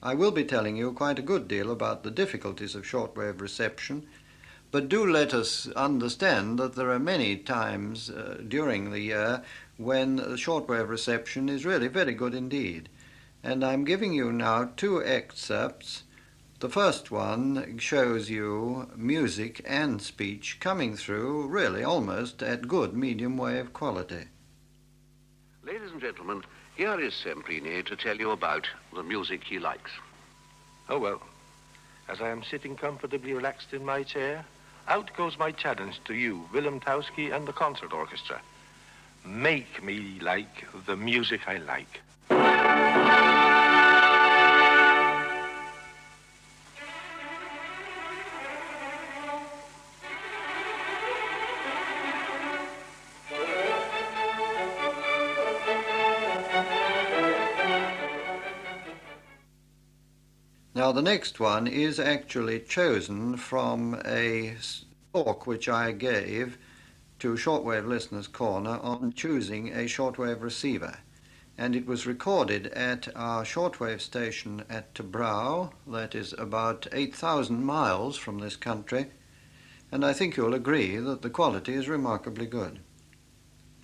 I will be telling you quite a good deal about the difficulties of shortwave reception, but do let us understand that there are many times during the year when shortwave reception is really very good indeed. And I'm giving you now two excerpts. The first one shows you music and speech coming through really almost at good medium wave quality. Ladies and gentlemen, here is Semprini to tell you about the music he likes. Oh, well, as I am sitting comfortably relaxed in my chair, out goes my challenge to you, Willem Towski and the concert orchestra. Make me like the music I like. Now the next one is actually chosen from a talk which I gave to Shortwave Listeners Corner on choosing a shortwave receiver. And it was recorded at our shortwave station at Tebrouw, that is about 8,000 miles from this country, and I think you'll agree that the quality is remarkably good.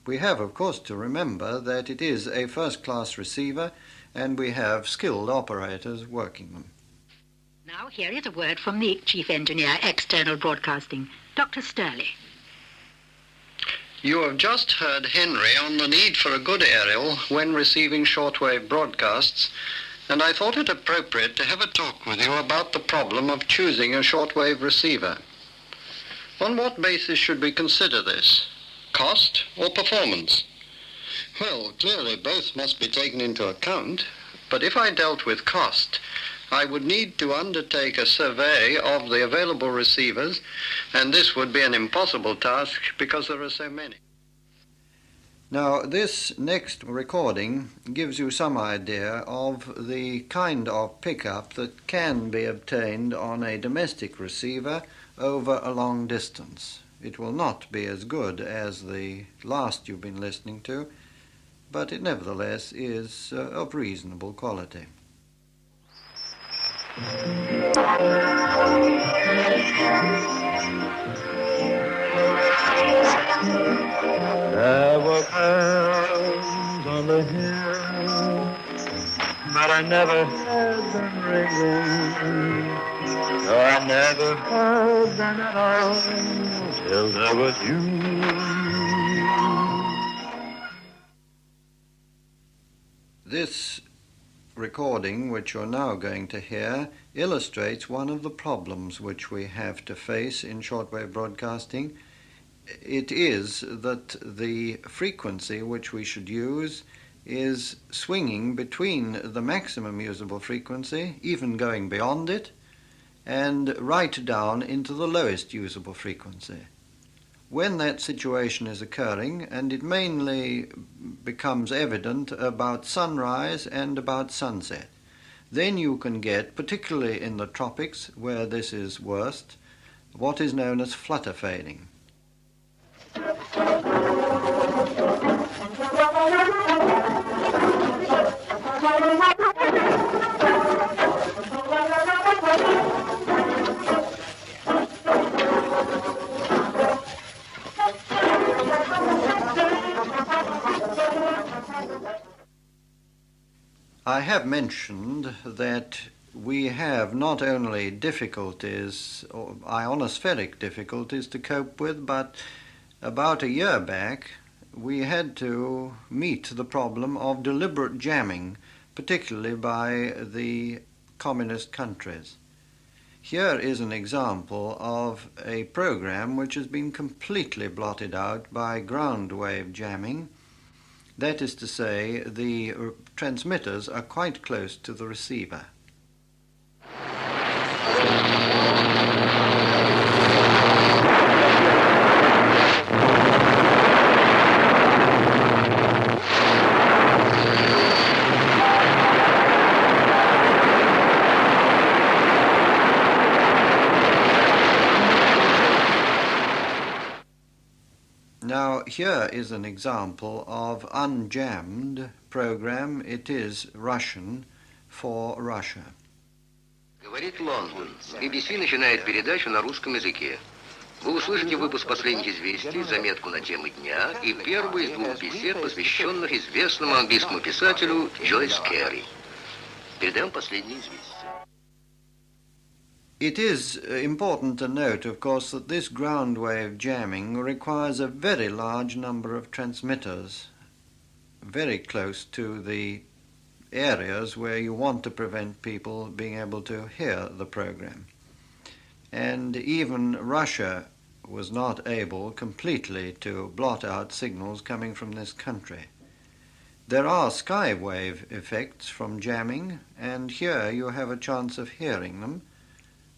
We have, of course, to remember that it is a first-class receiver, and we have skilled operators working them. Now, here is a word from the Chief Engineer, External Broadcasting, Dr. Sturley. You have just heard Henry on the need for a good aerial when receiving shortwave broadcasts, and I thought it appropriate to have a talk with you about the problem of choosing a shortwave receiver. On what basis should we consider this? Cost or performance? Well, clearly both must be taken into account, but if I dealt with cost, I would need to undertake a survey of the available receivers, and this would be an impossible task because there are so many. Now, this next recording gives you some idea of the kind of pickup that can be obtained on a domestic receiver over a long distance. It will not be as good as the last you've been listening to, but it nevertheless is of reasonable quality. There were bells on the hill, but I never heard them ringing. No, I never heard them at all till there was you. This recording, which you're now going to hear, illustrates one of the problems which we have to face in shortwave broadcasting. It is that the frequency which we should use is swinging between the maximum usable frequency, even going beyond it, and right down into the lowest usable frequency. When that situation is occurring, and it mainly becomes evident about sunrise and about sunset, then you can get, particularly in the tropics where this is worst, what is known as flutter fading. I have mentioned that we have not only difficulties, or ionospheric difficulties to cope with, but about a year back we had to meet the problem of deliberate jamming, particularly by the communist countries. Here is an example of a program which has been completely blotted out by ground wave jamming. That is to say, the transmitters are quite close to the receiver. Now, here is an example of unjammed program. It is Russian for Russia. Говорит Лондон. BBC начинает передачу на русском языке. Вы услышите выпуск последних известий, заметку на темы дня и первую из двух бесед, посвященных известному английскому писателю Джойс Керри. Передаем последние известия. It is important to note, of course, that this ground wave jamming requires a very large number of transmitters, very close to the areas where you want to prevent people being able to hear the program. And even Russia was not able completely to blot out signals coming from this country. There are skywave effects from jamming, and here you have a chance of hearing them,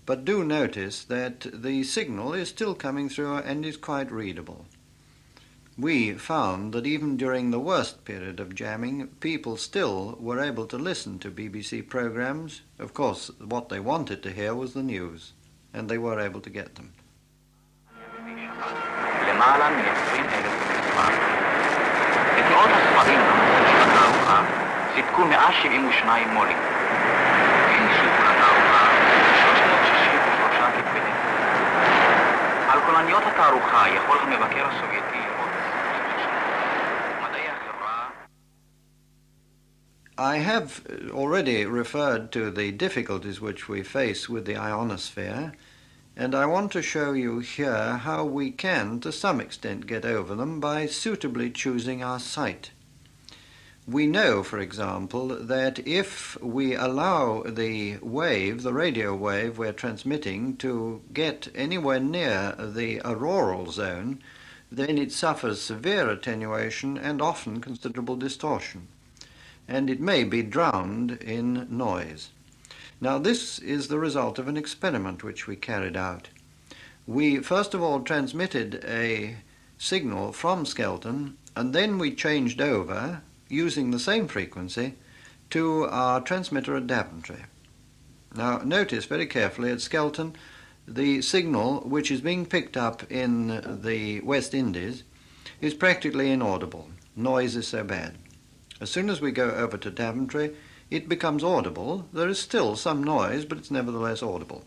but do notice that the signal is still coming through and is quite readable. We found that even during the worst period of jamming, people still were able to listen to BBC programs. Of course, what they wanted to hear was the news, and they were able to get them. על קולניות התערוכה יכול המבקר הסובייטי לראות מדעי החברה. I have already referred to the difficulties which we face with the ionosphere, and I want to show you here how we can, to some extent, get over them by suitably choosing our site. We know, for example, that if we allow the wave, the radio wave we're transmitting, to get anywhere near the auroral zone, then it suffers severe attenuation and often considerable distortion, and it may be drowned in noise. Now, this is the result of an experiment which we carried out. We first of all transmitted a signal from Skelton, and then we changed over, using the same frequency, to our transmitter at Daventry. Now, notice very carefully at Skelton, the signal which is being picked up in the West Indies is practically inaudible. Noise is so bad. As soon as we go over to Daventry, it becomes audible. There is still some noise, but it's nevertheless audible.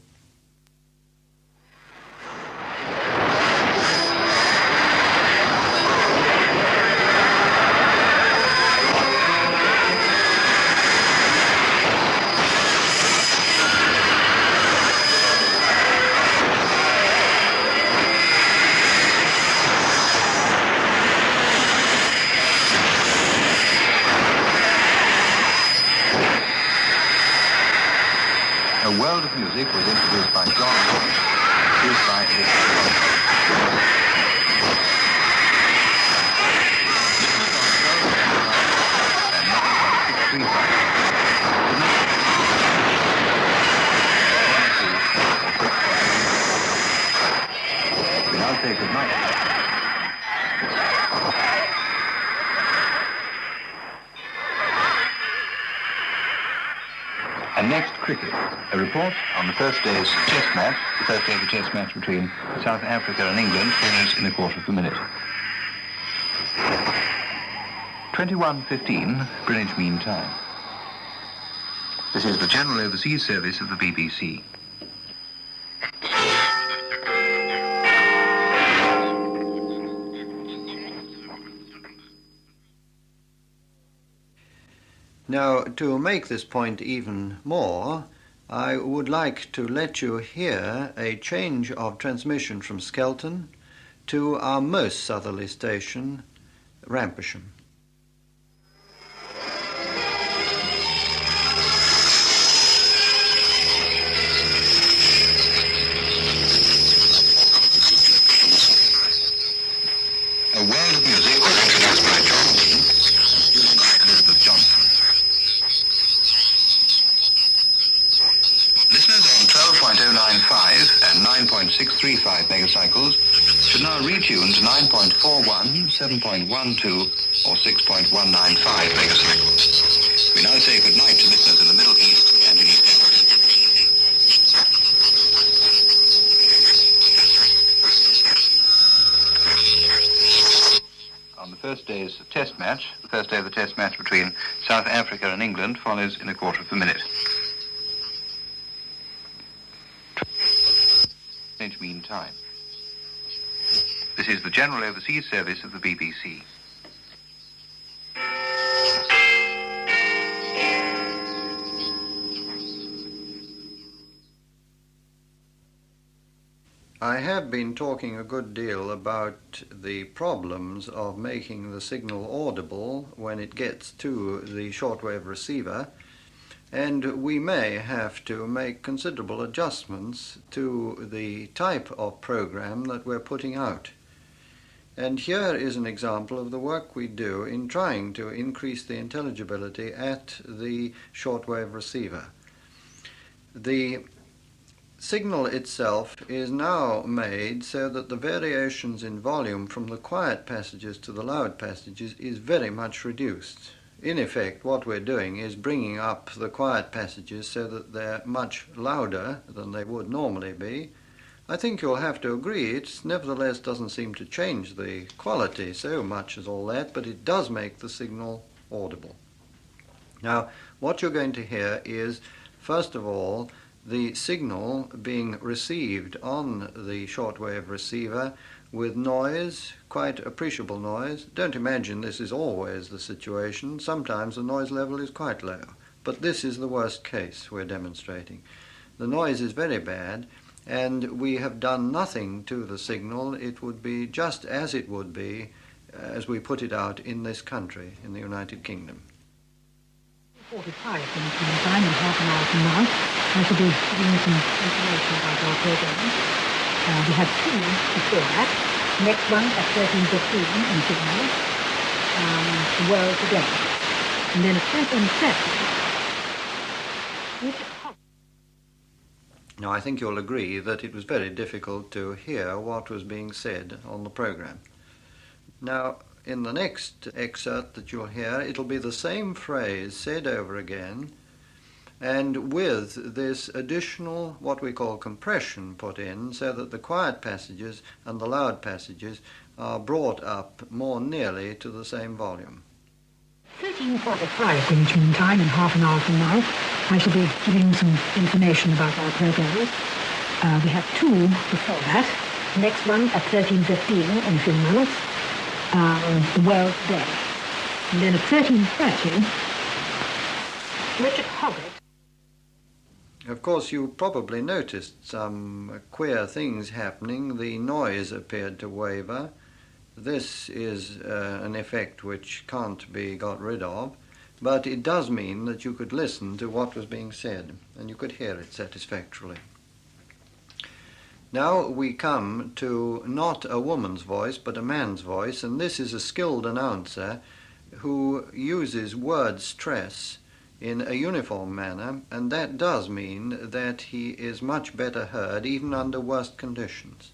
A world of music was introduced by John Lawrence, produced by We now say good night. And next, cricket. A report on the first day's test match, the first day of the test match between South Africa and England, follows in a quarter of a minute. 21:15, Greenwich Mean Time. This is the General Overseas Service of the BBC. Now, to make this point even more, I would like to let you hear a change of transmission from Skelton to our most southerly station, Rampisham. A world of music was introduced by John Lee and by Elizabeth Johnson. Listeners on 12.095 and 9.635 megacycles should now retune to 9.41, 7.12 or 6.195 megacycles. We now say good night to listeners in the Middle East and in East Africa. On the first day's test match, the first day of the test match between South Africa and England follows in a quarter of a minute. Greenwich Mean Time. This is the General Overseas Service of the BBC. I have been talking a good deal about the problems of making the signal audible when it gets to the shortwave receiver, and we may have to make considerable adjustments to the type of program that we're putting out. And here is an example of the work we do in trying to increase the intelligibility at the shortwave receiver. The signal itself is now made so that the variations in volume from the quiet passages to the loud passages is very much reduced. In effect, what we're doing is bringing up the quiet passages so that they're much louder than they would normally be. I think you'll have to agree it nevertheless doesn't seem to change the quality so much as all that, but it does make the signal audible. Now, what you're going to hear is, first of all, the signal being received on the shortwave receiver with noise, quite appreciable noise. Don't imagine this is always the situation. Sometimes the noise level is quite low, but this is the worst case we're demonstrating. The noise is very bad, and we have done nothing to the signal. It would be just as it would be as we put it out in this country, in the United Kingdom. 45 in between time and half an hour from now. I shall be giving you some information about our program. We have two before that. Next one at 13:15 in Sydney, the world today. And then at 13:30, which Now, I think you'll agree that it was very difficult to hear what was being said on the program. Now, in the next excerpt that you'll hear, it'll be the same phrase said over again, and with this additional, what we call compression, put in, so that the quiet passages and the loud passages are brought up more nearly to the same volume. 13:45 Greenwich Mean Time, in half an hour from now, I shall be giving you some information about our program. We have two before that. Next one at 13:15 in a few minutes. The world today. And then at 13:30, Richard Hoggett. Of course, you probably noticed some queer things happening. The noise appeared to waver. This is an effect which can't be got rid of, but it does mean that you could listen to what was being said, and you could hear it satisfactorily. Now we come to not a woman's voice, but a man's voice, and this is a skilled announcer who uses word stress in a uniform manner, and that does mean that he is much better heard even under worst conditions.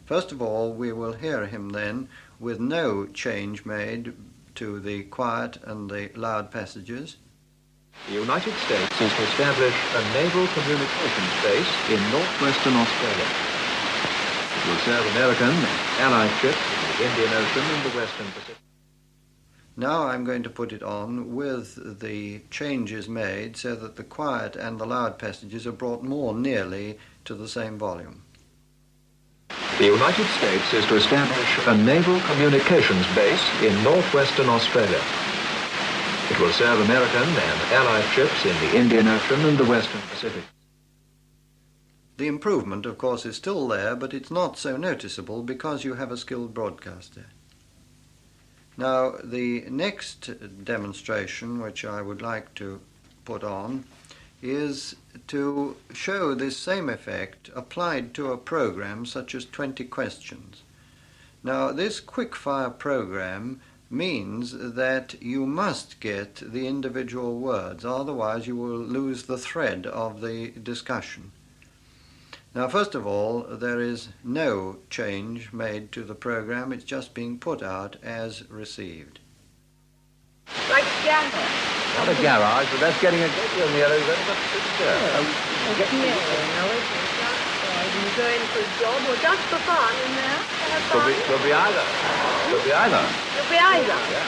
First of all, we will hear him then with no change made to the quiet and the loud passages. The United States is to establish a naval communications base in northwestern Australia. It will serve American and Allied ships in the Indian Ocean and the Western Pacific. Now I'm going to put it on with the changes made so that the quiet and the loud passages are brought more nearly to the same volume. The United States is to establish a naval communications base in northwestern Australia. It will serve American and Allied ships in the Indian Ocean and the Western Pacific. The improvement, of course, is still there, but it's not so noticeable because you have a skilled broadcaster. Now, the next demonstration, which I would like to put on, is to show this same effect applied to a program such as 20 questions. Now, this quick-fire program means that you must get the individual words, otherwise you will lose the thread of the discussion. Now, first of all, there is no change made to the program. It's just being put out as received. Like garage. Not a garage, but that's getting a good deal nearer than but it's You're going for a job or just for fun in there? Could be either. Could be either. Could be either. Yeah.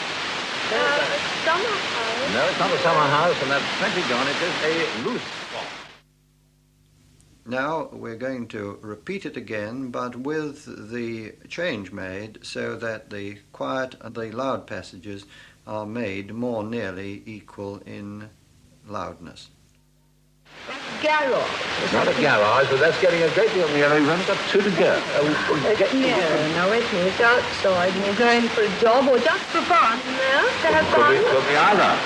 Summer house. No, it's not a summer house, and that's plenty gone. It is a loose spot. Now we're going to repeat it again, but with the change made so that the quiet and the loud passages are made more nearly equal in loudness. Garage. It's not a garage, but that's getting a great deal nearer. You've only got two to go. Now wait a minute, it's outside and you're going for a job or just for fun, no? To have fun? Could be either.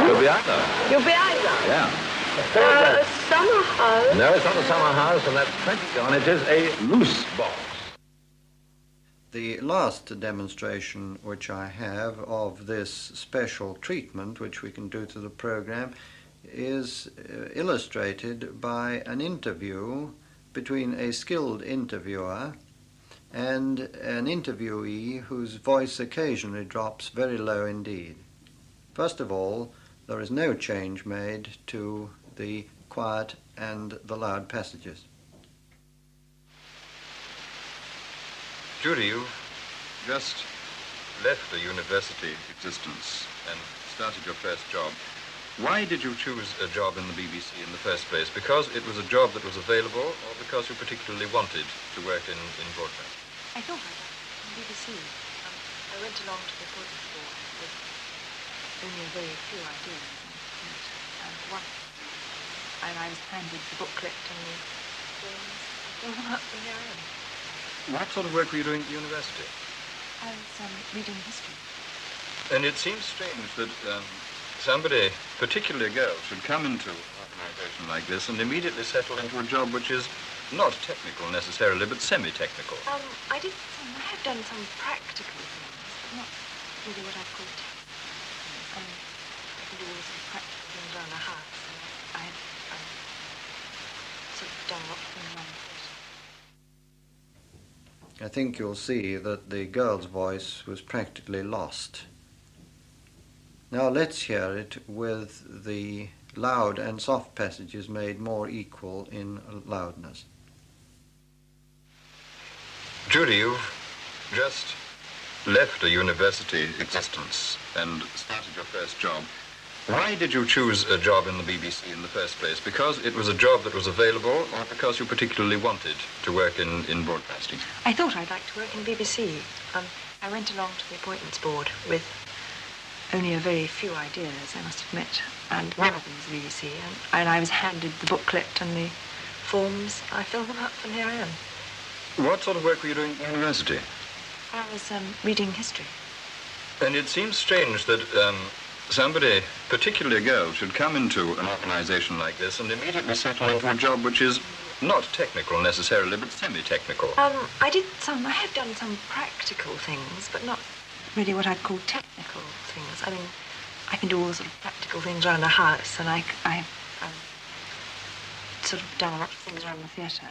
Could be either. You'll be either? Yeah. A summer house? No, it's not a summer house, and that's plenty gone. It is a loose box. The last demonstration which I have of this special treatment which we can do to the program is illustrated by an interview between a skilled interviewer and an interviewee whose voice occasionally drops very low indeed. First of all, there is no change made to the quiet and the loud passages. Judy, you just left the university existence and started your first job. Why did you choose a job in the BBC in the first place? Because it was a job that was available, or because you particularly wanted to work in broadcast? I thought I'd like the BBC. I went along to the appointments board with only a very few ideas, and I was handed the booklet and the things. I filled them up from there in. What sort of work were you doing at the university? I was reading history. And it seems strange that somebody, particularly a girl, should come into an organization like this and immediately settle into a job which is not technical necessarily, but semi-technical. I have done some practical things, but not really what I'd call technical things. I can do all the sort of practical things around the house, and I've sort of done lots of things around the theatre. I think you'll see that the girl's voice was practically lost. Now let's hear it with the loud and soft passages made more equal in loudness. Judy, you've just left a university existence and started your first job. Why did you choose a job in the BBC in the first place? Because it was a job that was available, or because you particularly wanted to work in broadcasting? I thought I'd like to work in the BBC. I went along to the appointments board with only a very few ideas, I must admit, and one of them was the BBC, and I was handed the booklet and the forms. I filled them up from here in. What sort of work were you doing at the university? I was reading history. And it seems strange that somebody, particularly a girl, should come into an organization like this and immediately settle into a job which is not technical necessarily, but semi-technical. I have done some practical things, but not really what I'd call technical things. I mean, I can do all the sort of practical things around the house, and I've sort of done a lot of things around the theatre.